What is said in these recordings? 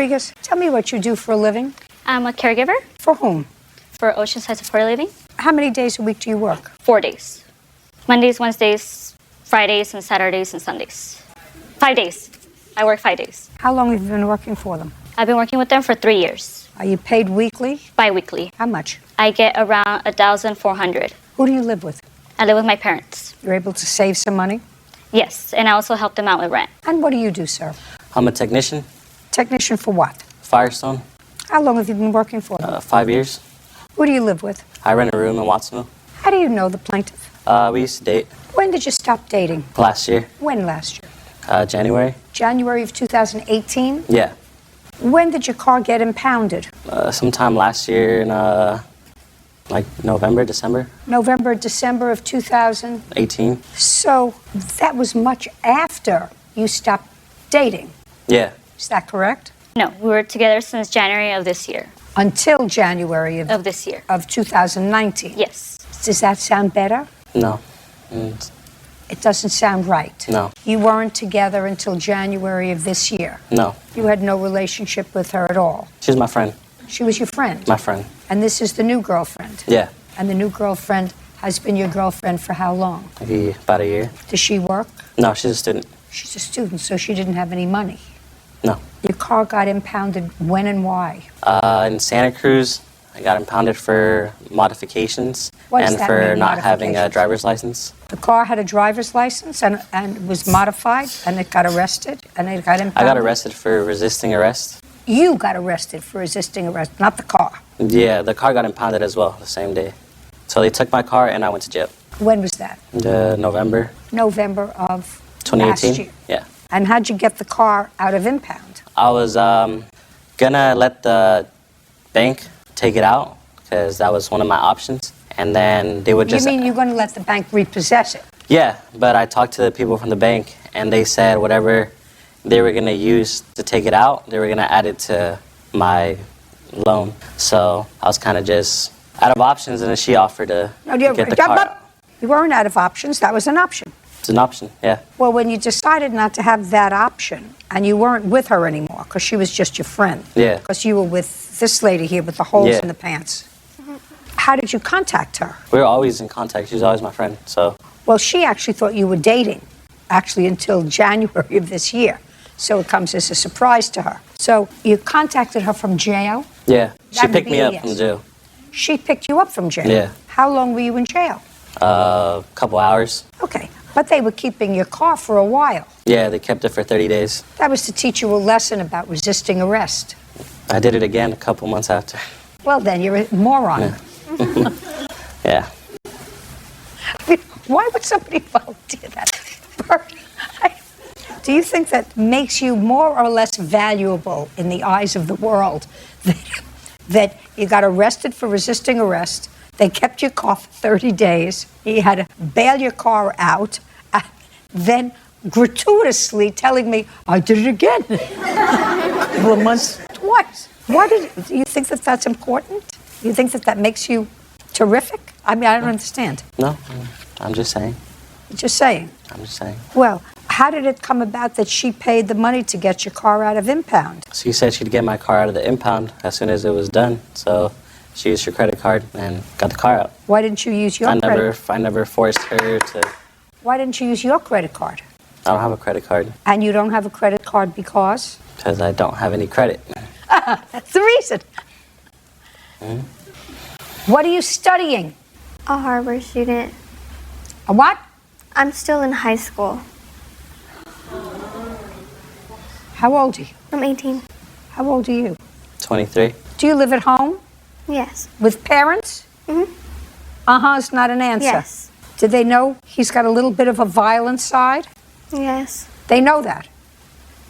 Rodriguez, tell me what you do for a living. I'm a caregiver. For whom? For Oceanside Supported Living. How many days a week do you work? 4 days. Mondays, Wednesdays, Fridays, and Saturdays, and Sundays. 5 days. I work 5 days. How long have you been working for them? I've been working with them for 3 years. Are you paid weekly? Bi-weekly. How much? I get around $1,400. Who do you live with? I live with my parents. You're able to save some money? Yes, and I also help them out with rent. And what do you do, sir? I'm a technician. Technician for what? Firestone. How long have you been working for them? 5 years. Who do you live with? I rent a room in Watsonville. How do you know the plaintiff? We used to date When did you stop dating? last year, When last year? January. January of 2018? Yeah, When did your car get impounded? sometime last year in like November, December November, December of 2000? 18. So that was much after you stopped dating. Yeah, Is that correct? No, we were together since January of this year. Until January Of this year. of 2019. Yes. Does that sound better? no, It doesn't sound right. no, You weren't together until January of this year. no. You had no relationship with her at all. She's my friend, She was your friend. my friend. And this is the new girlfriend. Yeah, And the new girlfriend has been your girlfriend for how long? maybe about a year. Does she work? No, she's a student. She's a student, so she didn't have any money. No. Your car got impounded when and why? In Santa Cruz, I got impounded for modifications What does and that for mean, not having a modifications? driver's license. The car had a driver's license and was modified, and it got arrested, and it got impounded? I got arrested for resisting arrest. You got arrested for resisting arrest, not the car. Yeah, the car got impounded as well the same day. So they took my car and I went to jail. When was that? November November of 2018. last year. Yeah. And how'd you get the car out of impound? I was gonna let the bank take it out because that was one of my options. And then they would just... You mean you're going to let the bank repossess it? Yeah, but I talked to the people from the bank and they said whatever they were gonna use to take it out, they were gonna add it to my loan. So I was kind of just out of options, and then she offered to get the car out. You weren't out of options. That was an option. It's an option, yeah. Well, when you decided not to have that option, and you weren't with her anymore, because she was just your friend. Yeah. Because you were with this lady here with the holes Yeah. in the pants. How did you contact her? We were always in contact. She was always my friend, so... Well, she actually thought you were dating, actually until January of this year. So it comes as a surprise to her. So you contacted her from jail? Yeah, she That would picked be me a up yes. from jail. She picked you up from jail? Yeah. How long were you in jail? A couple hours. Okay, but they were keeping your car for a while. Yeah, they kept it for 30 days. That was to teach you a lesson about resisting arrest. I did it again a couple months after. Well, then, you're a moron. Yeah. Why would somebody volunteer that? Do you think that makes you more or less valuable in the eyes of the world? That you got arrested for resisting arrest, they kept your car for 30 days, you had to bail your car out, then gratuitously telling me, I did it again. A couple of months, twice. Do you think that that's important? Do you think that that makes you terrific? I mean, I don't understand. No, I'm just saying. Just saying. I'm just saying. Well, how did it come about that she paid the money to get your car out of impound? She said she'd get my car out of the impound as soon as it was done. So she used her credit card and got the car out. Why didn't you use your credit? I never forced her to. Why didn't you use your credit card? I don't have a credit card And you don't have a credit card because? because I don't have any credit. That's the reason. What are you studying? A Harvard student. A what? I'm still in high school. How old are you? I'm 18. How old are you? 23. Do you live at home Yes. with parents? Mhm. Uh-huh is not an answer. Yes. Did they know he's got a little bit of a violent side? Yes. They know that.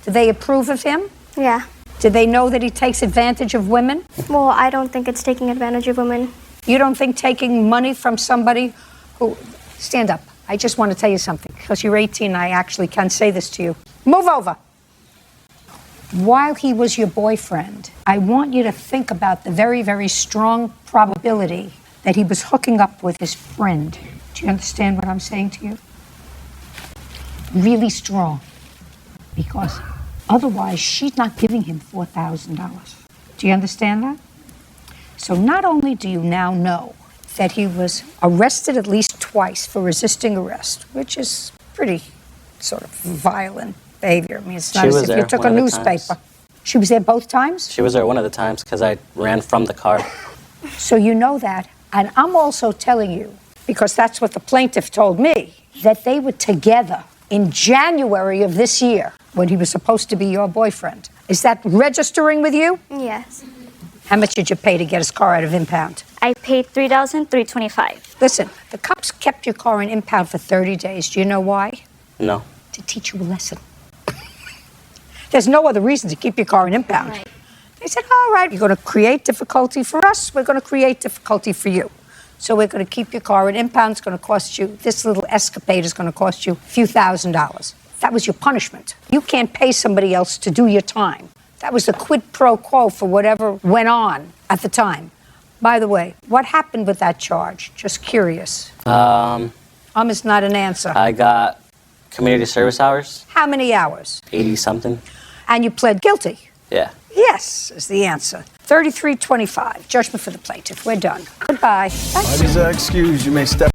Do they approve of him? Yeah. Do they know that he takes advantage of women? Well, I don't think it's taking advantage of women. You don't think taking money from somebody who... Stand up. I just want to tell you something. Because you're 18, I actually can say this to you. Move over. While he was your boyfriend, I want you to think about the very, very strong probability that he was hooking up with his friend. Do you understand what I'm saying to you? Really strong. Because Otherwise, she's not giving him $4,000. Do you understand that? So not only do you now know that he was arrested at least twice for resisting arrest, which is pretty sort of violent behavior. I mean, it's not She as was if you there took one a of the newspaper. times. She was there both times? She was there one of the times because I ran from the car. So you know that. And I'm also telling you, because that's what the plaintiff told me, that they were together in January of this year when he was supposed to be your boyfriend. Is that registering with you? Yes. How much did you pay to get his car out of impound? I paid $3,325. Listen, the cops kept your car in impound for 30 days. Do you know why? No. To teach you a lesson. There's no other reason to keep your car in impound. Right. They said, all right, you're going to create difficulty for us. We're going to create difficulty for you. So we're going to keep your car in impound. It's going to cost you, this little escapade is going to cost you a few $1,000s. That was your punishment. You can't pay somebody else to do your time. That was the quid pro quo for whatever went on at the time. By the way, what happened with that charge? Just curious. Is not an answer. I got community service hours, How many hours? 80 something. And you pled guilty. Yeah. Yes, is the answer. 3325, judgment for the plaintiff. We're done. Goodbye. By his excuse, you may step